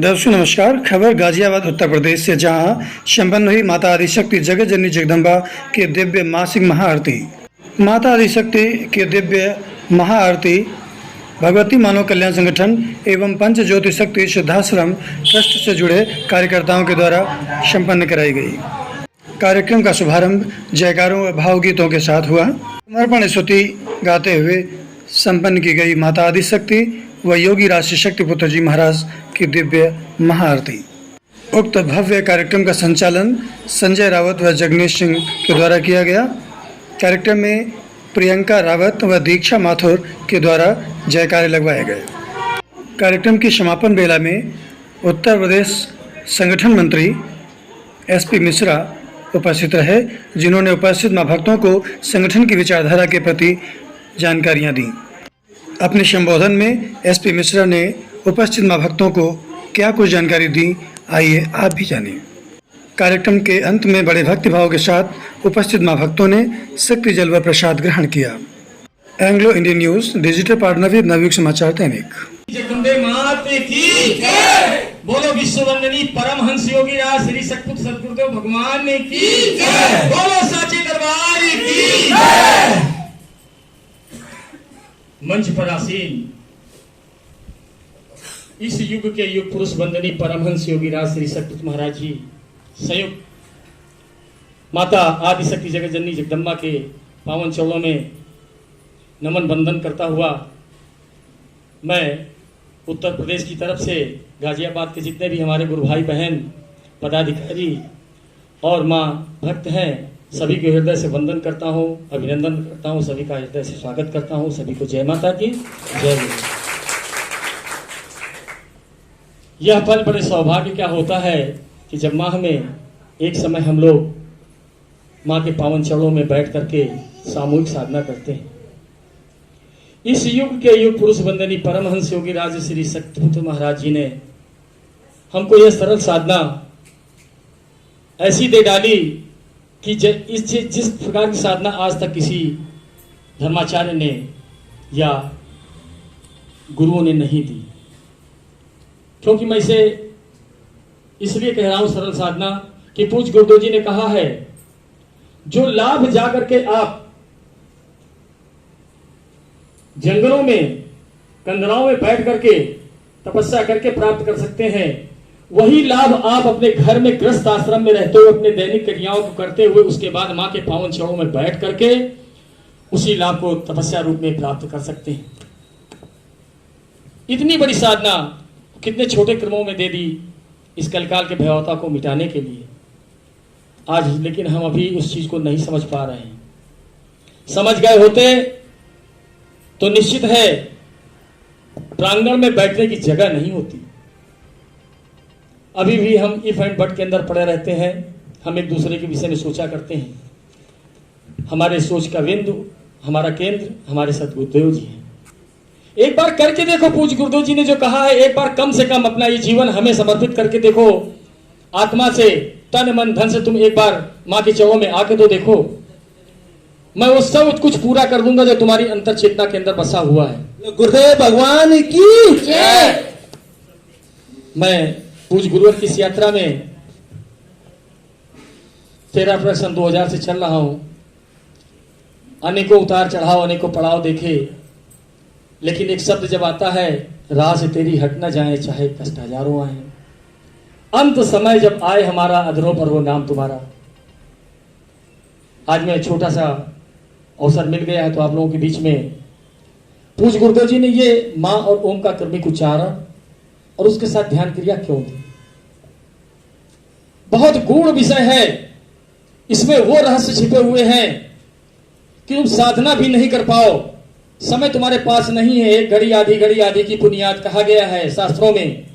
दर्शकों नमस्कार। खबर गाजियाबाद उत्तर प्रदेश से, जहां संपन्न हुई माता आदिशक्ति जगत जननी जगदम्बा के दिव्य मासिक महाआरती। माता आदिशक्ति के दिव्य महाआरती भगवती मानव कल्याण संगठन एवं पंच ज्योति शक्ति सिद्धाश्रम ट्रस्ट से जुड़े कार्यकर्ताओं के द्वारा संपन्न कराई गई। कार्यक्रम का शुभारंभ जयकारों व भावगीतों के साथ हुआ। समर्पण स्तुति गाते हुए संपन्न की गई माता आदिशक्ति व योगी राष्ट्रीय शक्ति पुत्र जी महाराज की दिव्य महाआरती। उक्त भव्य कार्यक्रम का संचालन संजय रावत व जगनेश सिंह के द्वारा किया गया। कार्यक्रम में प्रियंका रावत व दीक्षा माथुर के द्वारा जयकारे लगवाए गए। कार्यक्रम की समापन बेला में उत्तर प्रदेश संगठन मंत्री एसपी मिश्रा उपस्थित रहे, जिन्होंने उपस्थित मां भक्तों को संगठन की विचारधारा के प्रति जानकारियां दी। अपने संबोधन में एसपी मिश्रा ने उपस्थित मां भक्तों को क्या कुछ जानकारी दी, आइए आप भी जानें। कार्यक्रम के अंत में बड़े भक्तिभाव के साथ उपस्थित मां भक्तों ने शक्ति जल व प्रसाद ग्रहण किया। Anglo Indian news digital partner with Navyug Samachar Dainik. Jagdambe माते की जय। बोलो विश्ववंदनी परमहंस योगी राज श्री सतपुत्र सद्गुरुदेव भगवान की जय। बोलो साचे दरबार की जय। मंच पर आसीन इस युग के युग पुरुष वंदनी परमहंस योगी राज श्री सतपुत्र महाराज जी संयुक्त माता आदिशक्ति जगत जननी जगदम्बा के पावन चरणों में नमन बंदन करता हुआ मैं उत्तर प्रदेश की तरफ से गाजियाबाद के जितने भी हमारे गुरु भाई बहन पदाधिकारी और माँ भक्त हैं, सभी को हृदय से वंदन करता हूँ, अभिनंदन करता हूँ, सभी का हृदय से स्वागत करता हूँ। सभी को जय माता की जय। यह पल बड़े सौभाग्य क्या होता है कि जब माँ हमें एक समय हम लोग माँ के पावन चरणों में बैठ करके सामूहिक साधना करते हैं। इस युग के युग पुरुष वंदनी परमहंस योगी राज श्री सतपुत्र महाराज जी ने हमको यह सरल साधना ऐसी दे डाली कि जिस प्रकार की साधना आज तक किसी धर्माचार्य ने या गुरुओं ने नहीं दी। क्योंकि मैं इसे इसलिए कह रहा हूं सरल साधना कि पूज्य गुरुदेव जी ने कहा है, जो लाभ जाकर के आप जंगलों में कंदराओं में बैठ करके तपस्या करके प्राप्त कर सकते हैं, वही लाभ आप अपने घर में गृहस्थ आश्रम में रहते हुए अपने दैनिक क्रियाओं को करते हुए उसके बाद मां के पावन चरणों में बैठ करके उसी लाभ को तपस्या रूप में प्राप्त कर सकते हैं। इतनी बड़ी साधना कितने छोटे क्रमों में दे दी इस कलकाल के भयावता को मिटाने के लिए आज, लेकिन हम अभी उस चीज को नहीं समझ पा रहे हैं। समझ गए होते तो निश्चित है प्रांगण में बैठने की जगह नहीं होती। अभी भी हम इफ एंड बट के अंदर पड़े रहते हैं। हम एक दूसरे के विषय में सोचा करते हैं। हमारे सोच का बिंदु, हमारा केंद्र हमारे सतगुरुदेव जी हैं। एक बार करके देखो, पूज्य गुरुदेव जी ने जो कहा है, एक बार कम से कम अपना ये जीवन हमें समर्पित करके देखो। आत्मा से, तन मन धन से तुम एक बार मां के चरणों में आके तो देखो। मैं वो सब कुछ पूरा कर दूंगा जो तुम्हारी अंतर चेतना के अंदर बसा हुआ है। गुरुदेव भगवान की जय। मैं पूज्य गुरुवर की इस यात्रा में 13 अप्रैल सन 2000 से चल रहा हूं। अनेकों उतार चढ़ाव, अनेकों पड़ाव देखे, लेकिन एक शब्द जब आता है, राह से तेरी हट न जाए चाहे कष्ट हजारों आए, अंत समय जब आए हमारा अधरों पर वो नाम तुम्हारा। आज मैं छोटा सा अवसर मिल गया है तो आप लोगों के बीच में पूज्य गुरुदेव जी ने ये मां और ओम का क्रमिक उच्चारण और उसके साथ ध्यान क्रिया क्यों दी। बहुत गूढ़ विषय है, इसमें वो रहस्य छिपे हुए हैं कि तुम साधना भी नहीं कर पाओ। समय तुम्हारे पास नहीं है। एक घड़ी आधी की बुनियाद कहा गया है शास्त्रों में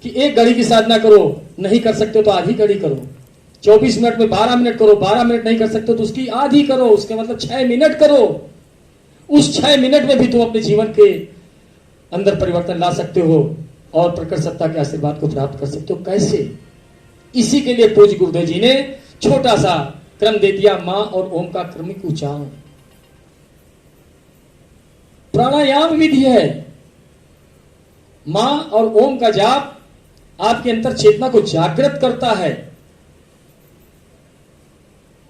कि एक घड़ी की साधना करो, नहीं कर सकते तो आधी घड़ी करो। 24 मिनट में 12 मिनट करो, 12 मिनट नहीं कर सकते तो उसकी आधी करो, उसके मतलब 6 मिनट करो। उस 6 मिनट में भी तुम अपने जीवन के अंदर परिवर्तन ला सकते हो और प्रकट सत्ता के आशीर्वाद को प्राप्त कर सकते हो। कैसे? इसी के लिए पूज्य गुरुदेव जी ने छोटा सा क्रम दे दिया, मां और ओम का क्रमिक उच्चारण। प्राणायाम विधि है। मां और ओम का जाप आपके अंतर चेतना को जागृत करता है,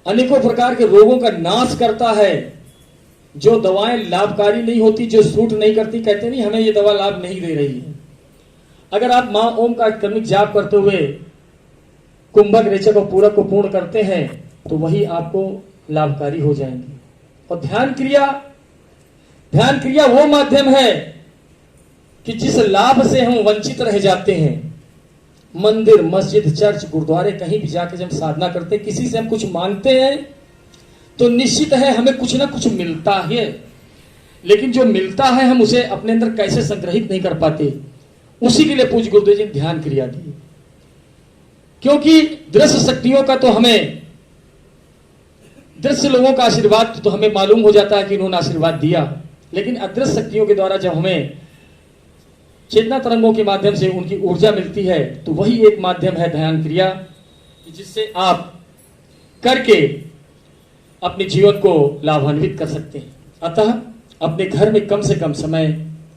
अनेकों प्रकार के रोगों का नाश करता है। जो दवाएं लाभकारी नहीं होती, जो सूट नहीं करती, कहते नहीं हमें ये दवा लाभ नहीं दे रही है। अगर आप मां ओम का क्रमिक जाप करते हुए कुंभक रेचक और पूरक को पूर्ण करते हैं तो वही आपको लाभकारी हो जाएंगे। और ध्यान क्रिया वो माध्यम है कि जिस लाभ से हम वंचित रह जाते हैं। मंदिर, मस्जिद, चर्च, गुरुद्वारे, कहीं भी जाकर जब साधना करते हैं, किसी से हम कुछ मांगते हैं तो निश्चित है हमें कुछ ना कुछ मिलता है, लेकिन जो मिलता है हम उसे अपने अंदर कैसे संग्रहित नहीं कर पाते। उसी के लिए पूज्य गुरुदेव जी ने ध्यान क्रिया दी, क्योंकि दृश्य शक्तियों का तो हमें, दृश्य लोगों का आशीर्वाद तो हमें मालूम हो जाता है कि इन्होंने आशीर्वाद दिया, लेकिन अदृश्य शक्तियों के द्वारा जब हमें चेतना तरंगों के माध्यम से उनकी ऊर्जा मिलती है तो वही एक माध्यम है ध्यान क्रिया, जिससे आप करके अपने जीवन को लाभान्वित कर सकते हैं। अतः अपने घर में कम से कम समय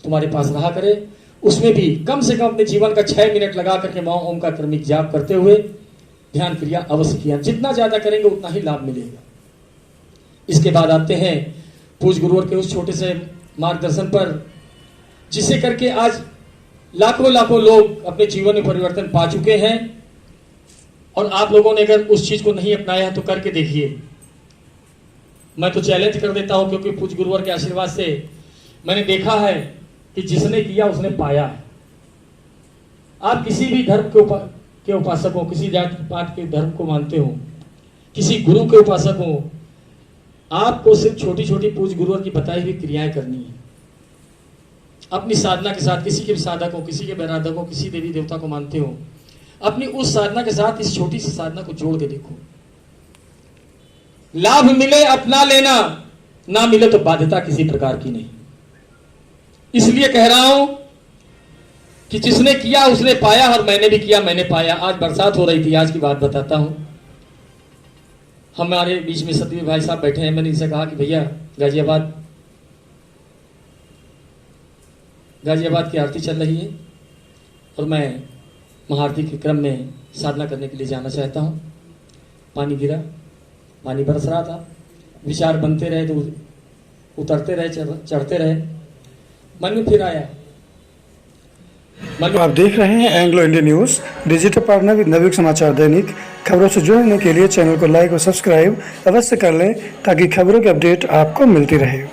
तुम्हारे पास रहा करे, उसमें भी कम से कम अपने जीवन का 6 मिनट लगा करके मां ओम का क्रमिक जाप करते हुए ध्यान क्रिया अवश्य किया। जितना ज्यादा करेंगे उतना ही लाभ मिलेगा। इसके बाद आते हैं पूज्य गुरुवर के उस छोटे से मार्गदर्शन पर, जिसे करके आज लाखों लाखों लोग अपने जीवन में परिवर्तन पा चुके हैं। और आप लोगों ने अगर उस चीज को नहीं अपनाया तो करके देखिए। मैं तो चैलेंज कर देता हूं, क्योंकि पूज्य गुरुवर के आशीर्वाद से मैंने देखा है कि जिसने किया उसने पाया है। आप किसी भी धर्म के उपासक हो, किसी जाति पात के धर्म को मानते हो, किसी गुरु के उपासक हो, आपको सिर्फ छोटी छोटी पूज्य गुरुवर की बताई हुई क्रियाएं करनी है। अपनी साधना के साथ, किसी के भी साधक हो, किसी के वैराधक हो, किसी देवी देवता को मानते हो, अपनी उस साधना के साथ इस छोटी सी साधना को जोड़ के देखो। लाभ मिले अपना लेना, ना मिले तो बाध्यता किसी प्रकार की नहीं। इसलिए कह रहा हूं कि जिसने किया उसने पाया, और मैंने भी किया, मैंने पाया। आज बरसात हो रही थी, आज की बात बताता हूं। हमारे बीच में सतवीर भाई साहब बैठे हैं। मैंने इनसे कहा कि भैया गाजियाबाद की आरती चल रही है और मैं महाआरती के क्रम में साधना करने के लिए जाना चाहता हूं। पानी गिरा, पानी बरस रहा था, विचार बनते रहे तो उतरते रहे, चढ़ते रहे। मन में फिर आया, आप देख रहे हैं Anglo Indian news, digital partner with Navyug Samachar Dainik. खबरों से जुड़ने के लिए चैनल को लाइक और सब्सक्राइब अवश्य कर लें ताकि खबरों की अपडेट आपको मिलती रहे।